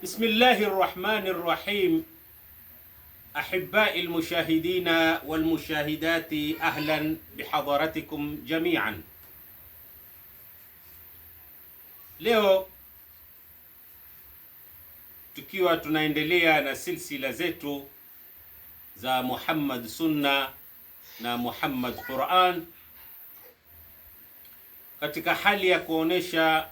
بسم الله الرحمن الرحيم. أحبائي المشاهدين والمشاهدات، أهلا بحضراتكم جميعا. Leo tukiwa tunaendelea na silsila zetu za Muhammad Sunna na Muhammad Quran, katika hali ya kuonesha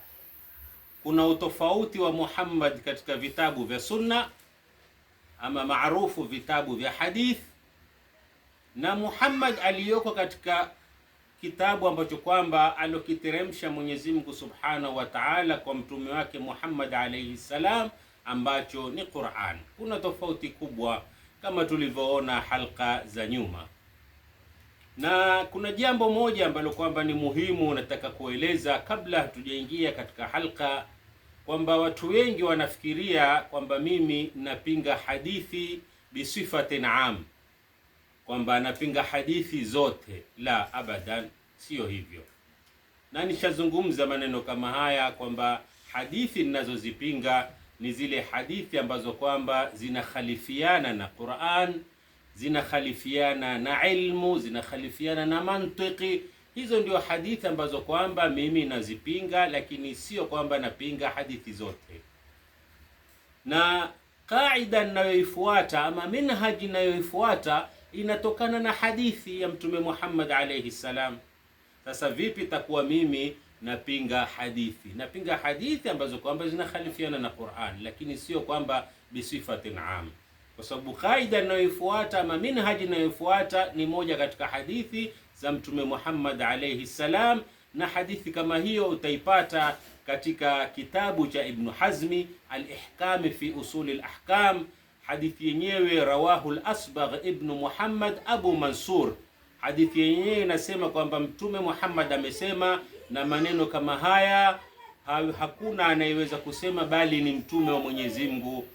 kuna utofauti wa Muhammad katika vitabu vya sunna ama maarufu vitabu vya hadith, na Muhammad aliyoko katika kitabu ambacho kwamba alokiteremsha Mwenyezi Mungu Subhanahu wa Ta'ala kwa mtume wake Muhammad alayhi salam, ambacho ni Qur'an. Kuna tofauti kubwa kama tulivyoona halqa za nyuma, na kuna jambo moja ambalo kwamba ni muhimu nataka kueleza kabla hatujaingia katika halqa, kwamba watu wengi wanafikiria kwamba mimi napinga hadithi bisifatin am, kwamba napinga hadithi zote. La, abadan, sio hivyo. Na nishazungumza maneno kama haya kwamba hadithi ninazozipinga ni zile hadithi ambazo kwamba zinakhalifiana na Qur'an, zinakhalifiana na ilmu, zinakhalifiana na mantiki. Hizo ndio hadithi ambazo kwamba mimi nazipinga, lakini sio kwamba napinga hadithi zote. Na kaida ninayoifuata ama minhaji ninayoifuata inatokana na hadithi ya Mtume Muhammad alayhi salam. Sasa vipi takuwa mimi napinga hadithi? Napinga hadithi ambazo kwamba zinakhalifiana na Qur'an, lakini sio kwamba bisifatin am, kwa sababu kaida ninayoifuata ama minhaji ninayoifuata ni moja katika hadithi za Mtume Muhammad alayhi salam. Na hadithi kama hiyo utaipata katika kitabu cha Ibn Hazmi al-Ihkam fi usul al-ahkam. Hadithi yenyewe rawahu al-Asbagh ibn Muhammad Abu Mansur. Hadithi yenyewe inasema kwamba Mtume Muhammad amesema, na maneno kama haya hakuna anayeweza kusema bali ni mtume wa Mwenyezi Mungu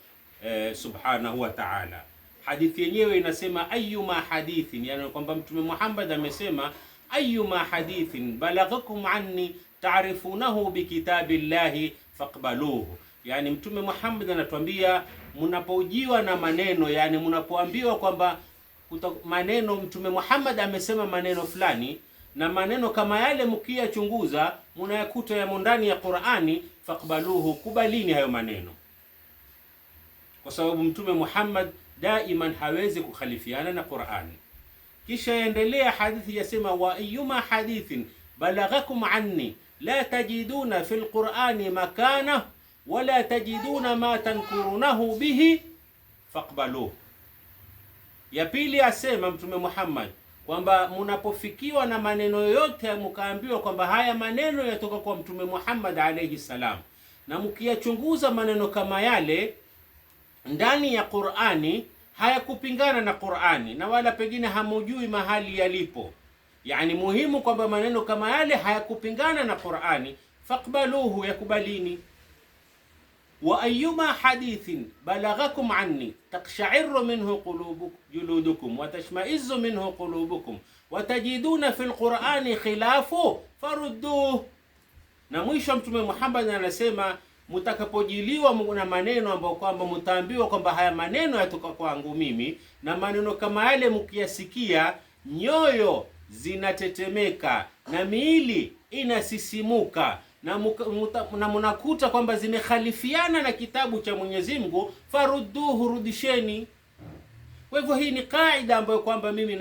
Subhanahu wa Ta'ala. Hadithi yenyewe inasema ayyuma hadithin, yani kwamba Mtume Muhammad amesema ayyuma hadithin balaghakum anni ta'rifunahu bikitabillahi faqbaluhu. Yani Mtume Muhammad anatuambia mnapojiwa na maneno, yani mnapoambiwa kwamba maneno Mtume Muhammad amesema maneno fulani, na maneno kama yale mkiyachunguza mnayakuta yamo ndani ya Qur'ani, faqbaluhu, kubalini hayo maneno, kwa sababu Mtume Muhammad daiman hawezi kukhalifiana na Qur'ani. Kisha endelea hadithi yasema wa ayyuma hadithin balaghakum anni la tajiduna fil Qur'ani makana wala tajiduna ma tankurunahu bihi faqbaluhu. Ya pili asema Mtume Muhammad kwamba mnapofikiwa na maneno yoyote mkaambiwa kwamba haya maneno yatoka kwa Mtume Muhammad alayhi salam, na mkiyachunguza maneno kama yale ndani ya Qur'ani hayakupingana na Qur'ani, na wala pengine hamujui mahali yalipo, yani muhimu kwamba maneno kama yale hayakupingana na Qur'ani, faqbaluhu, yakubalini. Wa ayyuma hadithin balaghakum anni taqsha'irru minhu juludukum wa tashma'izzu minhu qulubukum wa tajiduna fil Qur'ani khilafu farudduhu. Na mwisho Mtume Muhammad anasema mutakapojiliwa na maneno ambayo kwamba mtaambiwa kwamba haya maneno yatoka kwangu mimi, na maneno kama yale mkiyasikia nyoyo zinatetemeka na miili inasisimuka, na mnakuta kwamba zimekhalifiana na kitabu cha Mwenyezi Mungu, farudduhu, rudisheni. Kwa hivyo hii ni kaida ambayo kwamba mimi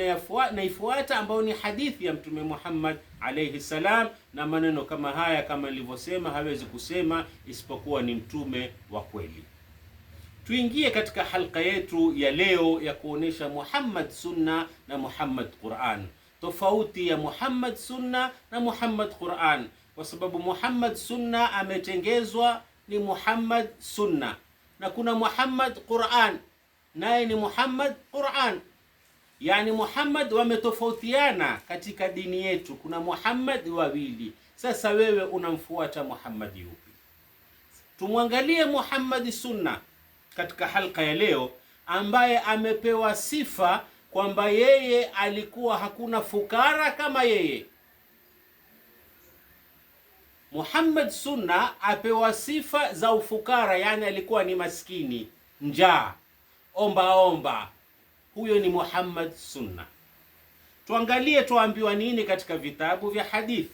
naifuata, ambayo ni hadithi ya Mtume Muhammad alayhi salam, na maneno kama haya kama nilivyosema hawezi kusema isipokuwa ni mtume wa kweli. Tuingie katika halqa yetu ya leo ya kuonesha Muhammad Sunna na Muhammad Quran, tofauti ya Muhammad Sunna na Muhammad Quran, kwa sababu Muhammad Sunna ametengezwa ni Muhammad Sunna, na kuna Muhammad Quran naye ni Muhammad Quran. Yani Muhammad wametofautiana katika dini yetu, kuna Muhammad wawili. Sasa wewe unamfuata Muhammad yupi? Tumwangalie Muhammad Sunna katika halqa ya leo, ambaye amepewa sifa kwamba yeye alikuwa hakuna fukara kama yeye. Muhammad Sunna apewa sifa za ufukara, yani alikuwa ni maskini, njaa, omba omba. Huyo ni Muhammad Sunna. Tuangalie tuambiwa nini katika vitabu vya hadithi,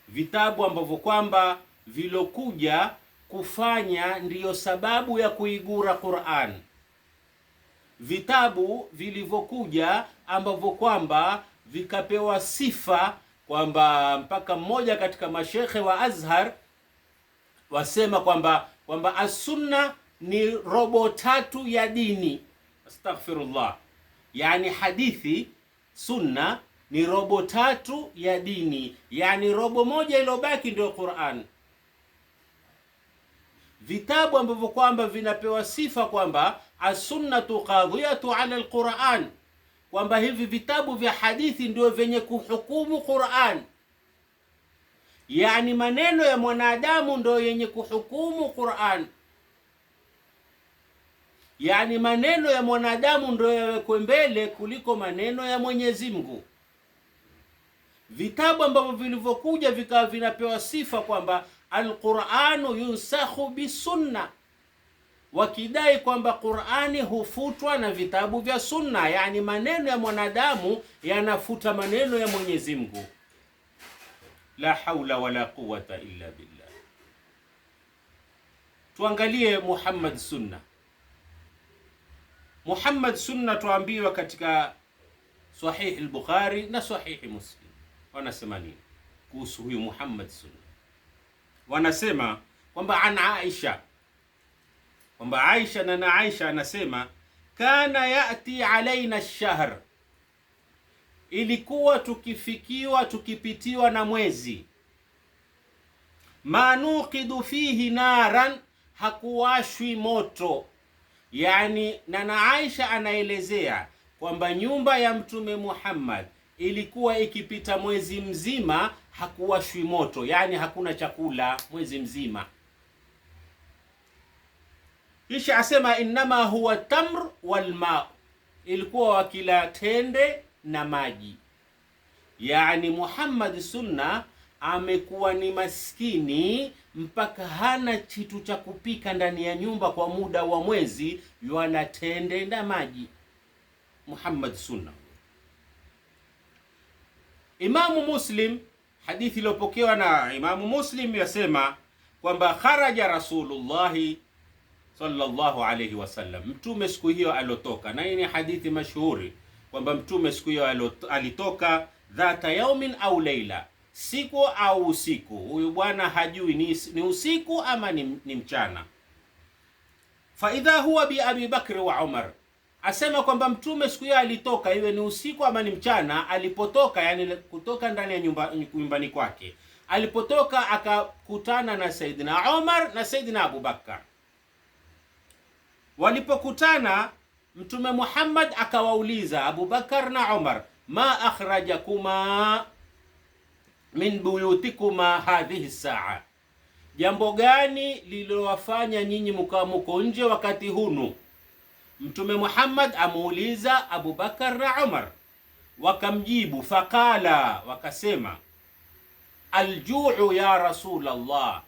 vitabu ambavyo kwamba vilokuja kufanya ndiyo sababu ya kuigura Qur'an, vitabu vilivyokuja ambavyo kwamba vikapewa sifa kwamba mpaka mmoja katika mashekhe wa Azhar wasema kwamba as-sunna ni robo tatu ya dini. Astaghfirullah. Yani hadithi sunna ni robo tatu ya dini, yani robo moja iliyobaki ndio Qur'an. Vitabu ambavyo kwamba vinapewa sifa kwamba as-sunnatu qadhiyatu ala al-Qur'an, kwamba hivi vitabu vya hadithi ndio vyenye kuhukumu Qur'an, yani maneno ya mwanadamu ndio yenye kuhukumu Qur'an, yani maneno ya mwanadamu ndio yawekwe mbele kuliko maneno ya Mwenyezi Mungu. Vitabu ambavyo vilivyokuja vikawa vinapewa sifa kwamba al-Qur'anu yunsakhu bisunna, wakidai kwamba Qur'ani hufutwa na vitabu vya sunna, yani maneno ya mwanadamu yanafuta maneno ya Mwenyezi Mungu. La haula wala quwwata illa billah. Tuangalie Muhammad Sunna. Muhammad Sunna tuambiwa katika Sahih al-Bukhari na Sahih Muslim. Wanasema nini kuhusu huyu Muhammad Sunna? Wanasema kwamba an Aisha, kwamba Aisha na Aisha anasema kana yati alaina ash-shahr, ilikuwa tukipitiwa na mwezi, manuqidu fihi naran, hakuwashwi moto. Yani na Aisha anaelezea kwamba nyumba ya Mtume Muhammad ilikuwa ikipita mwezi mzima hakuwashwi moto, yani hakuna chakula mwezi mzima. Kisha asema innama huwa tamr wal ma, ilikuwa wakila tende na maji. Yani Muhammad Sunna amekuwa ni maskini mpaka hana kitu cha kupika ndani ya nyumba kwa muda wa mwezi, yuala tende na maji. Muhammad Sunna. Imamu Muslim, hadithi iliyopokewa na Imamu Muslim yasema kwamba kharaja Rasulullahi sallallahu alayhi wasallam, mtume siku hiyo alotoka. Na hii ni hadithi mashuhuri kwamba mtume siku hiyo alitoka dhata yaumin au leila, siku au usiku. Huyu bwana hajui ni usiku ama ni mchana. Fa idha huwa bi Abi Bakr wa Umar, asema kwamba mtume siku hiyo alitoka, iwe ni usiku ama ni mchana. Alipotoka, yani kutoka ndani ya nyumbani kwake, alipotoka akakutana na Saidina Umar na Saidina Abu Bakar. Walipokutana, Mtume Muhammad akawauliza Abu Bakar na Umar, ma akhrajakuma min buyutikuma hadhihi saa, jambo gani lililowafanya nyinyi mko nje wakati hunu? Mtume Muhammad amuuliza Abu Bakar na Umar, wakamjibu faqala, wakasema aljuu ya Rasulullah,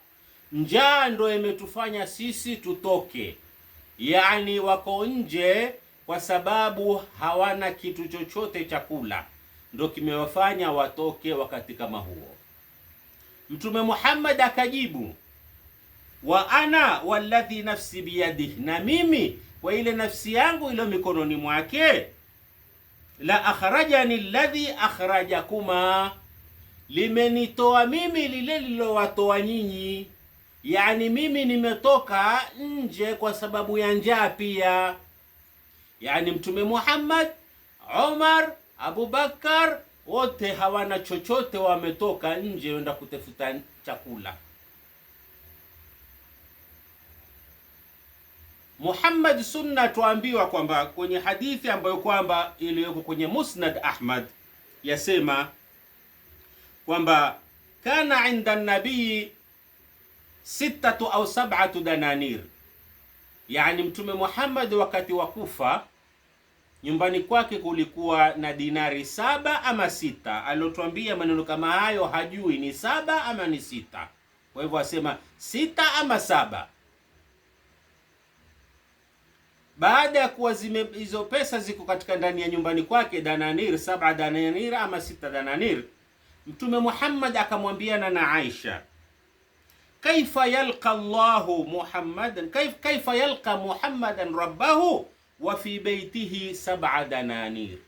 njaa ndo imetufanya sisi tutoke. Yani wako nje kwa sababu hawana kitu chochote cha kula, ndo kimewafanya watoke wakati kama huo. Mtume Muhammad akajibu, wa ana walladhi nafsi biyadihi, na mimi kwa ile nafsi yangu ilo mikononi mwake, la akhrajani alladhi akhrajakuma, limenitoa mimi lile lilowatoa nyinyi. Yani mimi nimetoka nje kwa sababu ya njaa pia. Yani Mtume Muhammad, Umar, Abu Bakar wote hawana chochote, wametoka nje wenda kutafuta chakula. Muhammad Sunna tuambiwa kwamba kwenye hadithi ambayo kwamba iliyoko kwenye Musnad Ahmad yasema kwamba kana inda nabii 6 au 7 dananir, yani Mtume Muhammad wakati wa kufa nyumbani kwake kulikuwa na dinari 7 ama 6. Alotwambia maneno kama hayo hajui ni 7 ama ni 6. Kwa hivyo asema 6 ama 7. Baada ya kuwa hizo pesa ziko katika ndani ya nyumbani kwake, dananir, 7 dananir ama 6 dananir, Mtume Muhammad akamwambiana na Aisha, kaifa yalqa Allahu Muhammadan, kaifa yalqa Muhammadan rabbahu wa fi baitihi 7 dananir,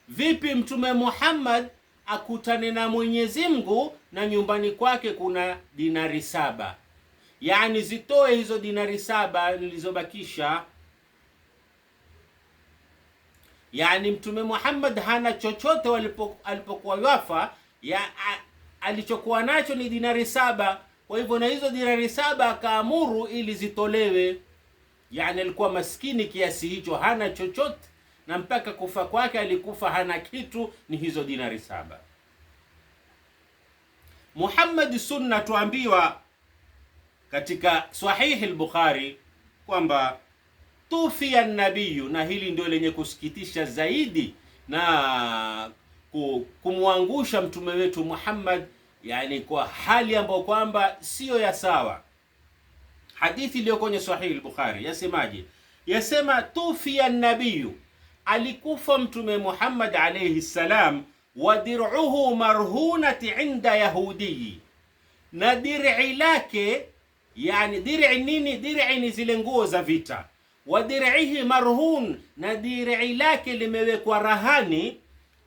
vipi Mtume Muhammad akutane na Mwenyezi Mungu na nyumbani kwake kuna dinari 7? Yani zitoe hizo dinari 7 nilizobakisha. Yani Mtume Muhammad hana chochote alipokuwa wafa, alichokuwa nacho ni dinari 7. Kwa hivyo na hizo dinari 7 akaamuru ili zitolewe. Yani alikuwa maskini kiasi hicho, hana chochote, na mpaka kufa kwake alikufa hana kitu, ni hizo dinari 7. Muhammad Sunna tuambiwa katika Sahihi al-Bukhari kwamba tufia nabiyu, na hili ndio lenye kusikitisha zaidi na kumwangusha mtume wetu Muhammad, yani kwa hali ambayo kwamba sio ya sawa. Hadithi iliyo kwenye Sahihi al-Bukhari yasemaje? Yasema tufia nabiyu, alikufa mtume Muhammad alayhi salam, wa dir'uhu marhunati inda yahudi, na dir'i lake, yani dir'i nini? Dir'i ni zile nguo za vita. Wa dir'ihi marhun, na dir'i lake limewekwa rahani,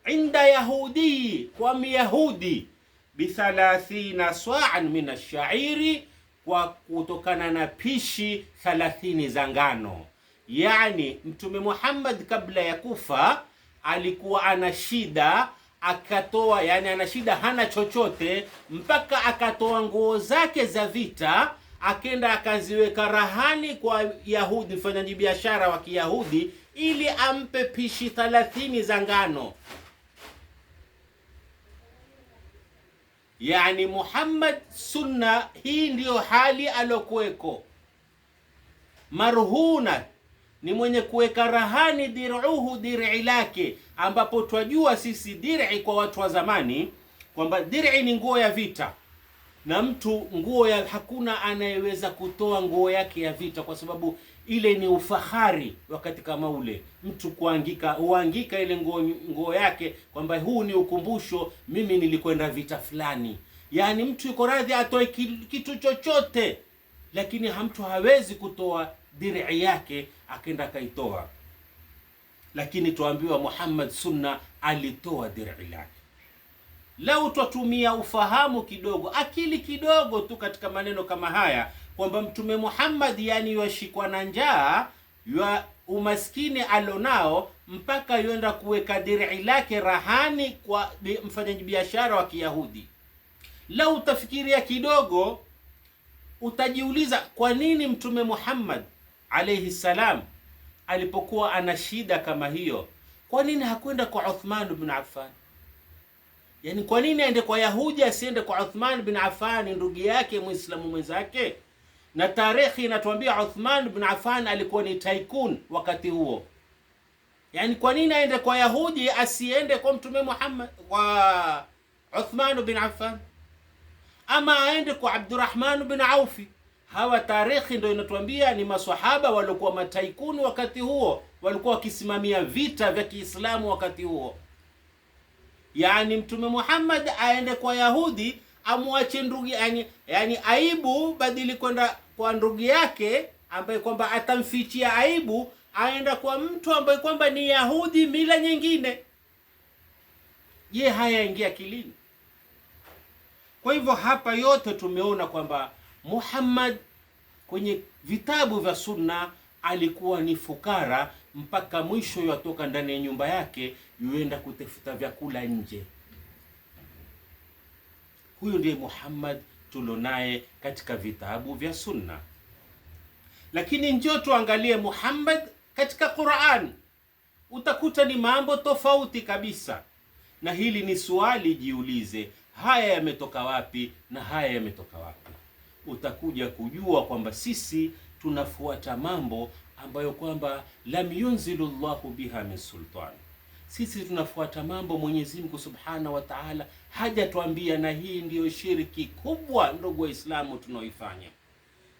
inda yahudi, kwa myahudi, bi 30 sa'an min ash-sha'iri, kwa kutokana na pishi 30 za ngano. Yani mtume Muhammad kabla ya kufa alikuwa ana shida, akatoa, yani ana shida, hana chochote, mpaka akatoa nguo zake za vita, akenda akaziweka rahani kwa Yahudi, mfanyaji biashara wa Kiyahudi, ili ampe pishi 30 za ngano. Yani Muhammad Sunna, hii ndiyo hali alokuweko. Marhuna ni mwenye kuweka rahani, dir'uhu, dir'i lake, ambapo twajua sisi dir'i kwa watu wa zamani kwamba dir'i ni nguo ya vita, na mtu nguo ya, hakuna anayeweza kutoa nguo yake ya vita, kwa sababu ile ni ufahari. Wakati kama ule mtu huangika ile nguo yake kwamba huu ni ukumbusho, mimi nilikwenda vita fulani. Yani mtu yuko radhi atoe kitu chochote, lakini mtu hawezi kutoa dir'i yake akenda kaitoa. Lakini tuambiwa Muhammad Sunna alitoa dir'i lake. Lau twatumia ufahamu kidogo, akili kidogo tu katika maneno kama haya, kwamba mtume Muhammad yani yashikwa na njaa, ya umaskini alonao, mpaka yuenda kuweka dir'i lake rahani kwa mfanyaji biashara wa Kiyahudi. Lau utafikiria kidogo, utajiuliza kwa nini mtume Muhammad alayhi salam alipokuwa ana shida kama hiyo, kwa nini hakwenda kwa Uthman ibn Affan? Yani kwa nini aende kwa Yahudi, asiende kwa Uthman ibn Affan, ndugu yake Muislamu mwenzake? Na tarehe inatuambia Uthman ibn Affan alikuwa ni tycoon wakati huo. Yani kwa nini aende kwa Yahudi, asiende kwa mtume Muhammad, kwa Uthman ibn Affan? Ama aende kwa Abdurrahman ibn Auf. Hawa tarehe ndio inatuambia ni maswahaba walikuwa mataikuni wakati huo, walikuwa wakisimamia vita vya Kiislamu wakati huo. Yani mtume Muhammad aende kwa Yahudi, amwache ndugu, yani aibu, badili kwenda kwa ndugu yake ambaye kwamba atamfichia aibu, aenda kwa mtu ambaye kwamba ni Yahudi, mila nyingine. Je, haya ingia akilini? Kwa hivyo hapa yote tumeona kwamba Muhammad kwenye vitabu vya Sunna alikuwa ni fukara, mpaka mwisho yatoka ndani ya nyumba yake yuenda kutafuta vyakula nje. Huyo ndiye Muhammad tulonaye katika vitabu vya Sunna. Lakini njoo tuangalie Muhammad katika Qur'an, utakuta ni mambo tofauti kabisa. Na hili ni swali, jiulize, haya yametoka wapi na haya yametoka wapi? Utakuja kujua kwamba sisi tunafuata mambo ambayo kwamba lam yunzilu Allahu biha min sultan. Sisi tunafuata mambo Mwenyezi Mungu Subhanahu wa Ta'ala hajatuambia, na hii ndiyo shirki kubwa, ndugu Waislamu, tunaoifanya.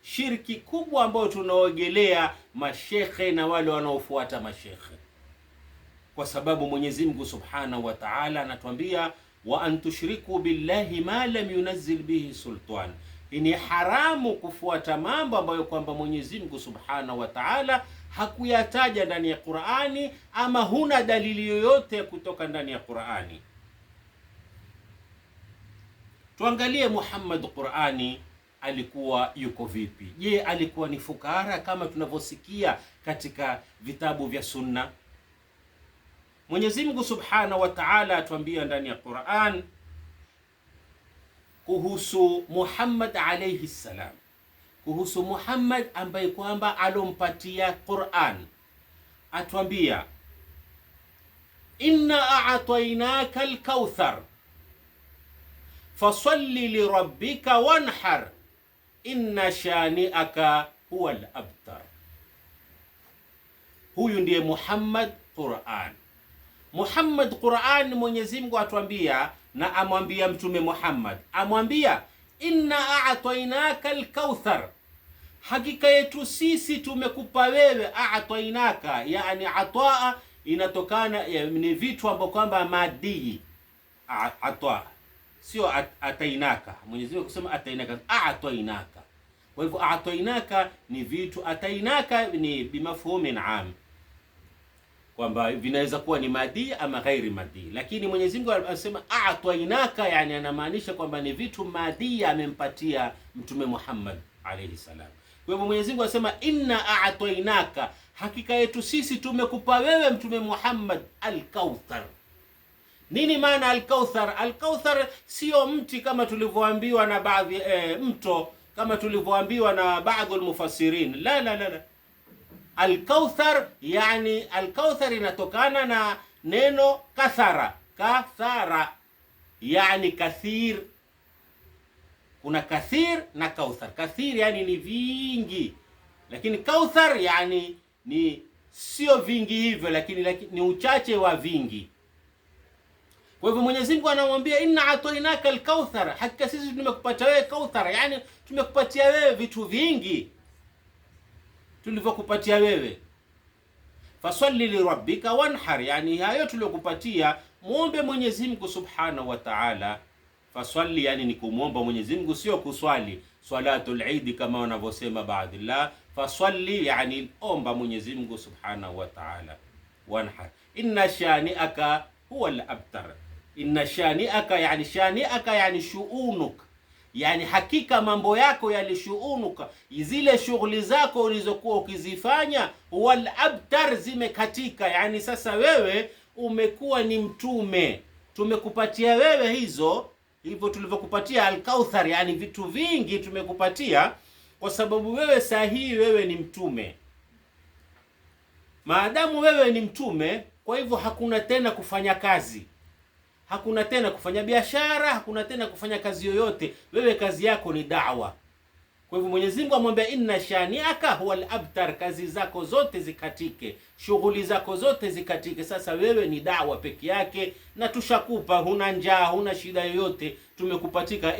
Shirki kubwa ambayo tunaogelea mashekhe na wale wanaofuata mashekhe, kwa sababu Mwenyezi Mungu Subhanahu wa Ta'ala anatuambia wa antushriku billahi ma lam yunazzil bihi sultan. Ni haramu kufuata mambo ambayo kwamba Mwenyezi Mungu Subhanahu wa Ta'ala hakuyataja ndani ya Qur'ani, ama huna dalili yoyote kutoka ndani ya Qur'ani. Tuangalie Muhammad Qur'ani alikuwa yuko vipi? Je, alikuwa ni fukara kama tunavyosikia katika vitabu vya Sunna? Mwenyezi Mungu Subhanahu wa Ta'ala atuambia ndani ya Qur'an kuhusu Muhammad alayhi salam, kuhusu Muhammad ambaye kwamba alompatia Qur'an, atuambia inna a'tainaka al-kauthar fasalli li rabbika wanhar inna shani'aka huwa al-abtar. Huyu ndiye Muhammad Qur'an. Muhammad Qur'an, Mwenyezi Mungu atuambia na amwambia Mtume Muhammad, amwambia inna a'tainaka al-kauthar, hakika yetu sisi tumekupa wewe. A'tainaka yani ataa inatokana ni vitu ambavyo kwamba madii ataa, sio atainaka. Mwenyezi Mungu kusema atainaka, a'tainaka. Kwa hivyo a'tainaka ni vitu, atainaka ni bimafhumin am, kwamba vinaweza kuwa ni madii ama ghairi madii, lakini Mwenyezi Mungu anasema a'tainaka, yani anamaanisha kwamba ni vitu madii amempatia Mtume Muhammad alayhi salam. Kwa hivyo Mwenyezi Mungu anasema inna a'tainaka, hakika yetu sisi tumekupa wewe Mtume Muhammad al-kauthar. Nini maana al-kauthar? Al-kauthar sio mti kama tulivyoambiwa na baadhi mto kama tulivyoambiwa na baadhi al-mufassirin. La. Al-kauthar yani al-kauthar inatokana na neno kathara. Kathara yani kathir. Kuna kathir na kauthar. Kathir yani ni vingi, lakini kauthar yani ni sio vingi hivyo, lakini ni uchache wa vingi. Kwa hivyo Mwenyezi Mungu anamwambia inna a'tainaka al-kauthar, hakika sisi tumekupatia wewe kauthar, yani tumekupatia wewe vitu vingi tulivyokupatia wewe. Fasalli li rabbika wanhar, yani hayo tuliokupatia muombe Mwenyezi Mungu Subhanahu wa Ta'ala. Fasalli yani ni kumuomba Mwenyezi Mungu, sio kuswali salatul Eid kama wanavyosema baadhi. La, fasalli yani omba Mwenyezi Mungu Subhanahu wa Ta'ala. Wanhar inna shani'aka huwa al-abtar. Inna shani'aka yani shani'aka yani shu'unuk, yani hakika mambo yako yalishuunuka, zile shughuli zako ulizokuwa ukizifanya, wal abtar, zimekatika. Yani sasa wewe umekuwa ni mtume, tumekupatia wewe hivyo tulivyokupatia al-kauthar, yani vitu vingi tumekupatia kwa sababu wewe sahihi, wewe ni mtume. Maadamu wewe ni mtume, kwa hivyo hakuna tena kufanya kazi, hakuna tena kufanya biashara, hakuna tena kufanya kazi yoyote. Wewe kazi yako ni da'wa. Kwa hivyo Mwenyezi Mungu amwambia inna shani'aka huwa al-abtar, kazi zako zote zikatike, shughuli zako zote zikatike. Sasa wewe ni da'wa peke yake, na tushakupa, huna njaa, huna shida yoyote. Tumekupatia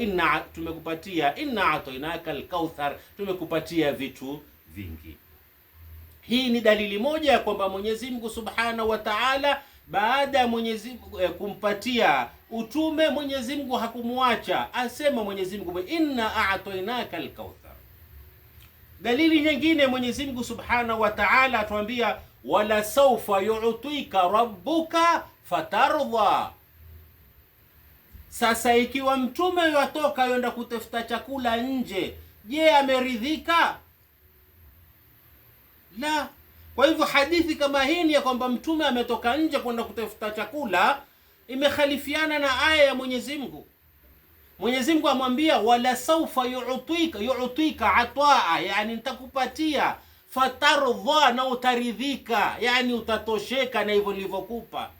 inna a'tainaka al-kauthar, tumekupatia vitu vingi. Hii ni dalili moja ya kwamba Mwenyezi Mungu Subhanahu wa Ta'ala baada ya Mwenyezi Mungu kumpatia utume, Mwenyezi Mungu hakumwacha. Asema Mwenyezi Mungu inna a'tainaka al-kauthar. Dalili nyingine Mwenyezi Mungu Subhanahu wa Ta'ala atuambia wala sawfa yu'tika rabbuka fatardha. Sasa ikiwa mtume yatoka yenda kutafuta chakula nje, je, ameridhika? La. Kwa hivyo hadithi kama hii ni ya kwamba mtume ametoka nje kwenda kutafuta chakula, imekhalifiana na aya ya Mwenyezi Mungu. Mwenyezi Mungu amwambia wala sawfa yu'tika ataa, yani nitakupatia, fatardha, na utaridhika, yani utatosheka na hivyo nilivyokupa.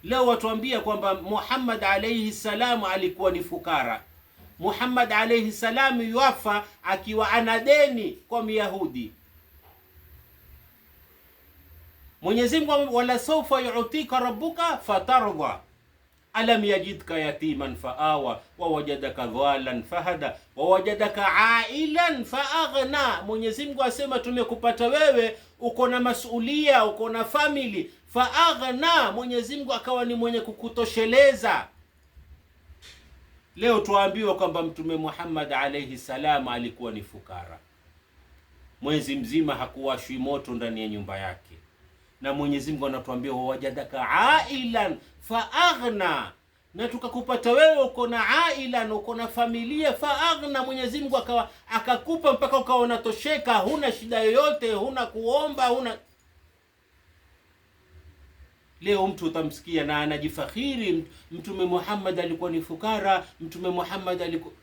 Leo watuambia kwamba Muhammad alayhi salam alikuwa ni fukara. Muhammad alayhi salam yuafa akiwa ana deni kwa Myahudi. Mwenyezi Mungu wala sawfa yu'tika rabbuka fatarda alam yajidka yatiman faawa wa wajadaka dhalan fahada wa wajadaka ailan faaghna. Mwenyezi Mungu asema tumekupata wewe uko na masulia, uko na family, faaghna, Mwenyezi Mungu akawa ni mwenye kukutosheleza. Leo tuambiwa kwamba Mtume Muhammad alayhi salam alikuwa ni fukara, mwezi mzima hakuwashwi moto ndani ya nyumba yake, na Mwenyezi Mungu anatuambia wajadaka ailan faaghna, na tukakupata wewe uko na ailan, uko na familia, faaghna, Mwenyezi Mungu akakupa mpaka ukawa unatosheka, huna shida yoyote, huna kuomba, huna. Leo mtu utamsikia na anajifakhiri, Mtume Muhammad alikuwa ni fukara, Mtume Muhammad alikuwa.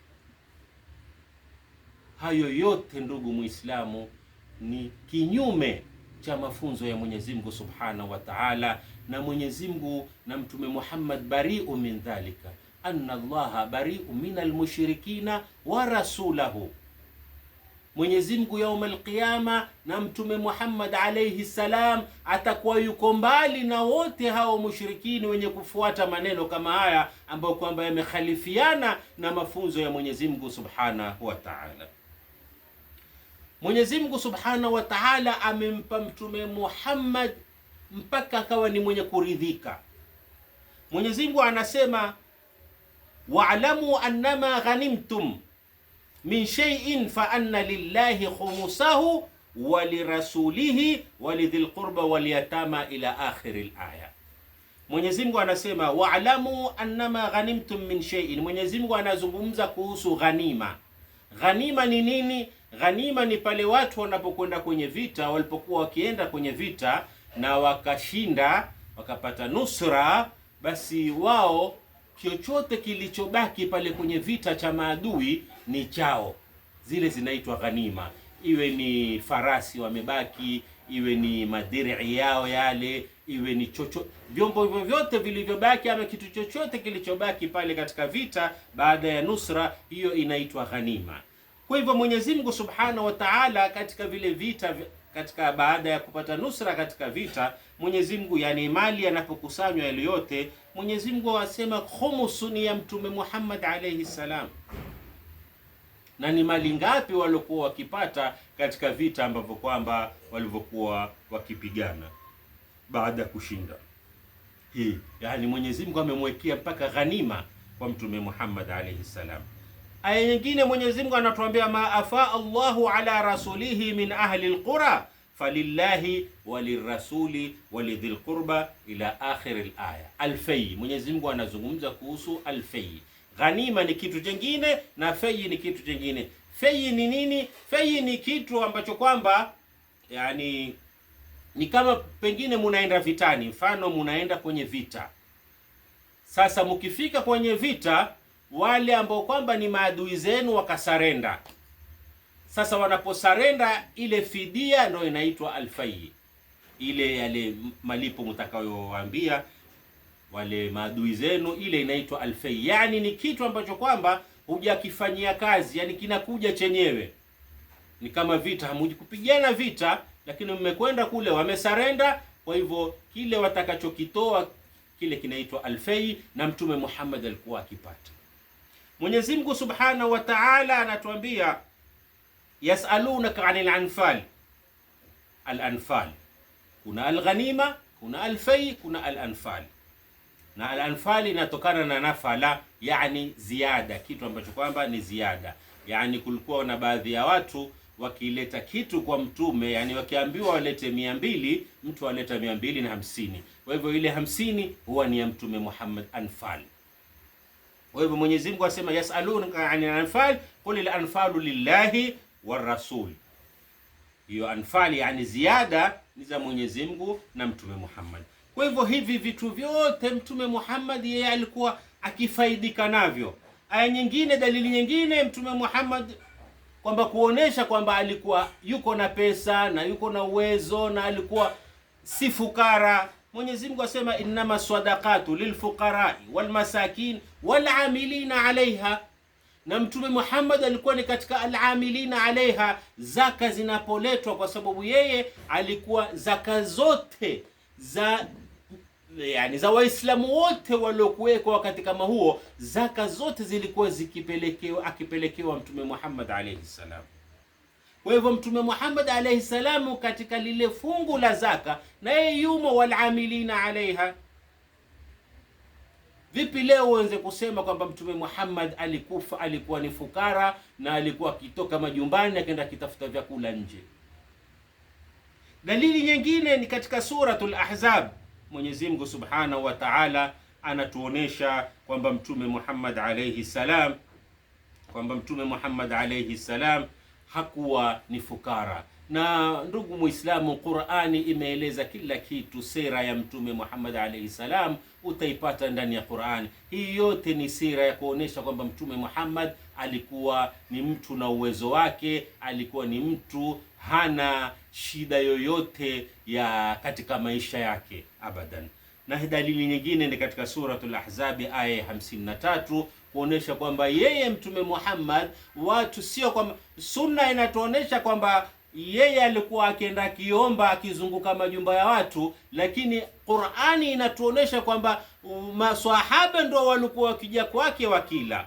Hayo yote ndugu Muislamu ni kinyume cha mafunzo ya Mwenyezi Mungu Subhanahu wa Ta'ala, na Mwenyezi Mungu na Mtume Muhammad bari'u min dhalika, anna Allaha bari'u minal mushrikina wa rasulahu. Mwenyezi Mungu yaum al-Qiyama na Mtume Muhammad alayhi salam atakuwa yuko mbali na wote hao mushrikini wenye kufuata maneno kama haya ambayo kwamba yamekhalifiana na mafunzo ya Mwenyezi Mungu Subhanahu wa Ta'ala. Mwenyezi Mungu Subhanahu wa Ta'ala amempa Mtume Muhammad mpaka akawa ni mwenye kuridhika. Mwenyezi Mungu anasema wa'lamu annama ghanimtum min shay'in fa anna lillahi khumsahu wa lirasulihi wa lidhil qurba wal yatama ila akhir al-aya. Mwenyezi Mungu anasema wa'lamu annama ghanimtum min shay'in. Mwenyezi Mungu anazungumza kuhusu ghanima. Ghanima ni nini? Ghanima ni pale watu wanapokwenda kwenye vita, walipokuwa wakienda kwenye vita na wakashinda, wakapata nusra, basi wao chochote kilichobaki pale kwenye vita cha maadui ni chao. Zile zinaitwa ghanima. Iwe ni farasi wamebaki, iwe ni madiri yao yale, iwe ni vyombo vyote vilivyobaki, ama kitu chochote kilichobaki pale katika vita baada ya nusra, hiyo inaitwa ghanima. Kwa hivyo Mwenyezi Mungu Subhanahu wa Ta'ala katika vile vita, katika baada ya kupata nusra katika vita, Mwenyezi Mungu, yani mali yanapokusanywa yale yote, Mwenyezi Mungu asema khumusu ni ya Mtume Muhammad alayhi salam. Na ni mali ngapi waliokuwa wakipata katika vita ambavyo kwamba walivyokuwa wakipigana baada ya kushinda? Hii yani Mwenyezi Mungu amemwekea mpaka ghanima kwa Mtume Muhammad alayhi salam. Aya nyingine Mwenyezi Mungu anatuambia ma afa Allahu ala rasulihi min ahli alqura falillahi walirrasuli walidhil qurba ila akhir alaya. Alfai, Mwenyezi Mungu anazungumza kuhusu alfai. Ghanima ni kitu kingine na fai ni kitu kingine. Fai ni nini? Fai ni kitu ambacho kwamba yani ni kama pengine munaenda vitani, mfano munaenda kwenye vita. Sasa mkifika kwenye vita, wale ambao kwamba ni maadui zenu wakasarenda. Sasa wanaposarenda, ile fidia ndio inaitwa alfai. Ile yale malipo mtakayowaambia wale maadui zenu, ile inaitwa alfai. Yani ni kitu ambacho kwamba hujakifanyia kazi, yani kinakuja chenyewe. Ni kama vita, hamujikupigana vita, lakini mmekwenda kule wamesarenda, kwa hivyo kile watakachokitoa kile kinaitwa alfai, na Mtume Muhammad alikuwa akipata. Mwenyezi Mungu Subhanahu wa Ta'ala anatuambia yasalunaka 'anil anfal. Al-anfal, kuna al-ghanima, kuna al-fai, kuna al-anfal. Na al-anfal inatokana na nafala, yani ziada, kitu ambacho kwamba ni ziada. Yani kulikuwa na baadhi ya watu wakileta kitu kwa mtume, yani wakiambiwa walete 200, mtu aleta 250. Kwa hivyo ile 50 huwa ni ya Mtume Muhammad, anfal. Kwa hivyo Mwenyezi Mungu asema yasalunaka 'anil anfal qul al anfalu lillahi war rasul. Hiyo anfali yani ziada ni za Mwenyezi Mungu na Mtume Muhammad. Kwa hivyo hivi vitu vyote Mtume Muhammad yeye alikuwa akifaidika navyo. Aya nyingine, dalili nyingine Mtume Muhammad kwamba kuonesha kwamba alikuwa yuko na pesa na yuko na uwezo na alikuwa si fukara. Mwenyezi Mungu asema innama sadaqatu lilfuqarai walmasakin walamilina alaiha. Na Mtume Muhammad alikuwa ni katika alamilina alaiha. Zaka zinapoletwa, kwa sababu yeye alikuwa zaka zote za Waislamu wote waliokuwekwa wakati kama huo, zaka zote zilikuwa akipelekewa Mtume Muhammad alayhi salam. Kwa hivyo Mtume Muhammad alayhi salam katika lile fungu la zaka na yeye yumo, walamilina alaiha. Vipi leo uanze kusema kwamba Mtume Muhammad alikufa, alikuwa ni fukara na alikuwa akitoka majumbani akaenda kitafuta vyakula nje? Dalili nyingine ni katika suratul Ahzab. Mwenyezi Mungu Subhanahu wa Ta'ala anatuonesha kwamba Mtume Muhammad alayhi salam hakuwa ni fukara. Na ndugu Muislamu, Qur'ani imeeleza kila kitu. Sira ya Mtume Muhammad alayhi salam utaipata ndani ya Qur'ani. Hii yote ni sira ya kuonesha kwamba Mtume Muhammad alikuwa ni mtu na uwezo wake, alikuwa ni mtu hana shida yoyote ya katika maisha yake abadan. Na dalili nyingine ni katika suratul Ahzab aya 53 kuonesha kwamba yeye Mtume Muhammad, watu sio kwamba sunna inatuonesha kwamba yeye alikuwa akienda kiomba akizunguka majumba ya watu, lakini Qur'ani inatuonesha kwamba maswahaba ndio walikuwa wakija kwake wakila.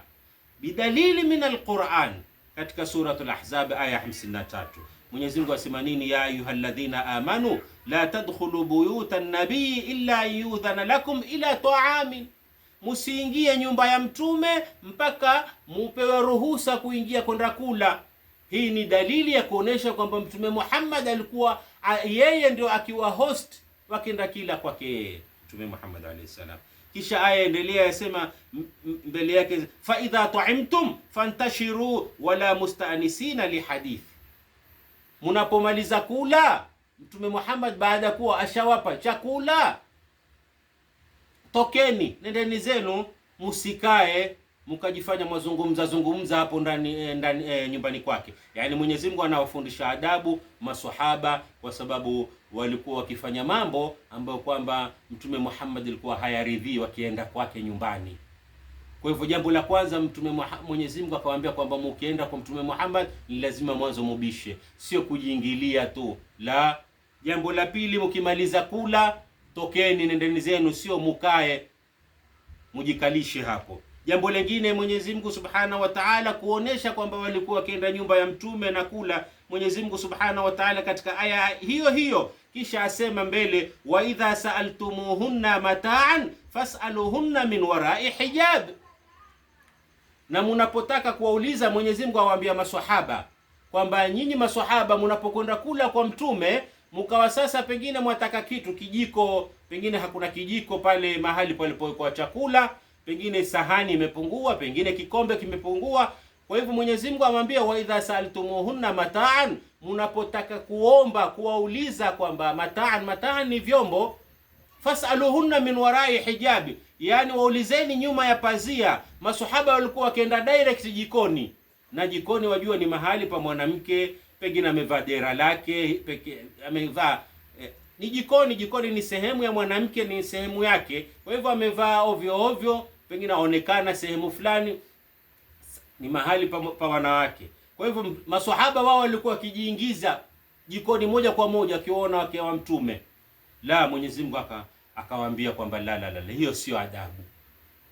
Bidalili min alquran, katika suratul Ahzab aya 53 Mwenyezi Mungu asema nini? Ya ayyuhalladhina amanu la tadkhulu buyutan nabii illa yudhana lakum ila ta'amin, musiingie nyumba ya mtume mpaka mupewe ruhusa kuingia kwenda kula. Hii ni dalili ya kuonesha kwamba Mtume Muhammad alikuwa yeye ndio akiwa host wakienda kila kwake Mtume Muhammad alayhi salam. Kisha aya endelea yasema mbele yake, fa idha ta'imtum fantashiru wala musta'nisina lihadith. Munapomaliza kula, Mtume Muhammad baada kuwa ashawapa chakula, tokeni nendeni zenu, musikae mkajifanya mazungumza hapo ndani nyumbani kwake. Yani Mwenyezi Mungu anawafundisha adabu maswahaba, kwa sababu walikuwa wakifanya mambo ambayo kwamba Mtume Muhammad alikuwa hayaridhii wakienda kwake nyumbani. Kwa hivyo jambo la kwanza Mwenyezi Mungu akawaambia kwamba mkienda kwa Mtume Muhammad ni lazima mwanzo mubishe, sio kujiingilia tu. La, jambo la pili, mkimaliza kula tokeni nendeni zenu, sio mukae mujikalishe hapo. Jambo lingine Mwenyezi Mungu Subhanahu wa Ta'ala kuonesha kwamba walikuwa wakienda nyumba ya mtume na kula. Mwenyezi Mungu Subhanahu wa Ta'ala katika aya hiyo hiyo kisha asema mbele, wa idha sa'altumuhunna mata'an fas'aluhunna min wara'i hijab. Na mnapotaka kuwauliza, Mwenyezi Mungu awaambia maswahaba kwamba nyinyi maswahaba mnapokwenda kula kwa mtume, mkawa sasa pengine mwataka kitu, kijiko, pengine hakuna kijiko pale mahali palipowekwa chakula, pengine sahani imepungua, pengine kikombe kimepungua. Kwa hivyo Mwenyezi Mungu amwambia, wa idha sa'altumuhunna mata'an, mnapotaka kuomba kuwauliza kwamba mata'an ni vyombo, fas'aluhunna min wara'i hijabi, yani waulizeni nyuma ya pazia. Maswahaba walikuwa wakienda direct jikoni, na jikoni wajua ni mahali pa mwanamke, pengine amevaa dera lake, amevaa ni jikoni ni sehemu ya mwanamke, ni sehemu yake. Kwa hivyo amevaa ovyo, pengine aonekana sehemu fulani, ni mahali pa wanawake. Kwa hivyo maswahaba wao walikuwa wakijiingiza jikoni moja kwa moja akiona wake wa mtume. La, Mwenyezi Mungu akawaambia kwamba la, hiyo sio adabu.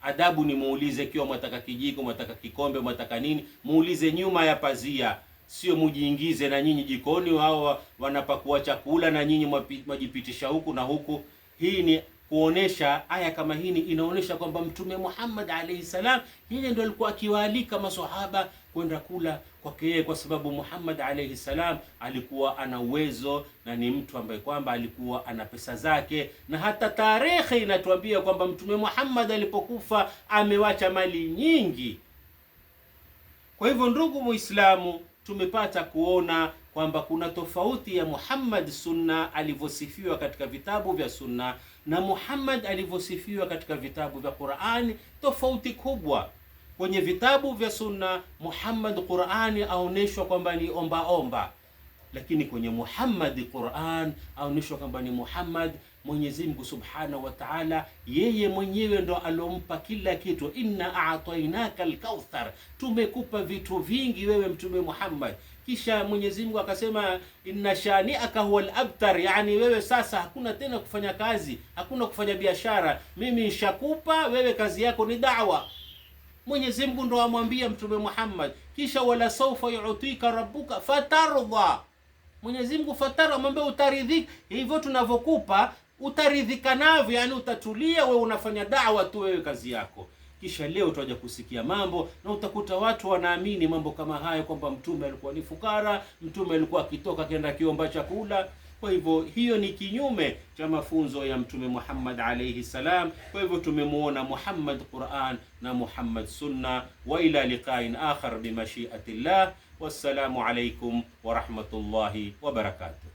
Adabu ni muulize, kiwa mwataka kijiko, mwataka kikombe, mwataka nini, muulize nyuma ya pazia, sio mujiingize na nyinyi jikoni, wao wanapakua chakula na nyinyi mwajipitisha huku na huku. Hii ni kuonesha, aya kama hii inaonesha kwamba Mtume Muhammad alayhi salam yeye ndio alikuwa akiwaalika maswahaba kwenda kula kwake yeye, kwa sababu Muhammad alayhi salam alikuwa ana uwezo na ni mtu ambaye kwamba alikuwa ana pesa zake, na hata tarehe inatuambia kwamba Mtume Muhammad alipokufa amewacha mali nyingi. Kwa hivyo ndugu Muislamu, tumepata kuona kwamba kuna tofauti ya Muhammad sunna alivyosifiwa katika vitabu vya sunna na Muhammad alivyosifiwa katika vitabu vya Qur'ani, tofauti kubwa. Kwenye vitabu vya sunna Muhammad Qur'ani aoneshwa kwamba ni omba, lakini kwenye Muhammad Qur'an aoneshwa kwamba ni Muhammad Mwenyezi Mungu Subhanahu wa Ta'ala yeye mwenyewe ndo alompa kila kitu. Inna a'tainaka al-kauthar, tumekupa vitu vingi wewe Mtume Muhammad. Kisha Mwenyezi Mungu akasema inna shani'aka huwal abtar, yani wewe sasa hakuna tena kufanya kazi, hakuna kufanya biashara, mimi nishakupa wewe, kazi yako ni da'wa. Mwenyezi Mungu ndo amwambia Mtume Muhammad, kisha wala sawfa yu'tika rabbuka fatardha. Mwenyezi Mungu fatara, amwambia utaridhika. Hivyo tunavyokupa utaridhika navyo, yani utatulia, wewe unafanya da'wa tu, wewe kazi yako. Kisha leo tutaja kusikia mambo na utakuta watu wanaamini mambo kama hayo, kwamba mtume alikuwa ni fukara, mtume alikuwa akitoka kenda kiomba chakula. Kwa hivyo hiyo ni kinyume cha mafunzo ya Mtume Muhammad alayhi salam. Kwa hivyo tumemuona Muhammad Qur'an na Muhammad Sunna. Wa ila liqa'in akhar bi mashi'atillah. Wassalamu alaykum wa rahmatullahi wa barakatuh.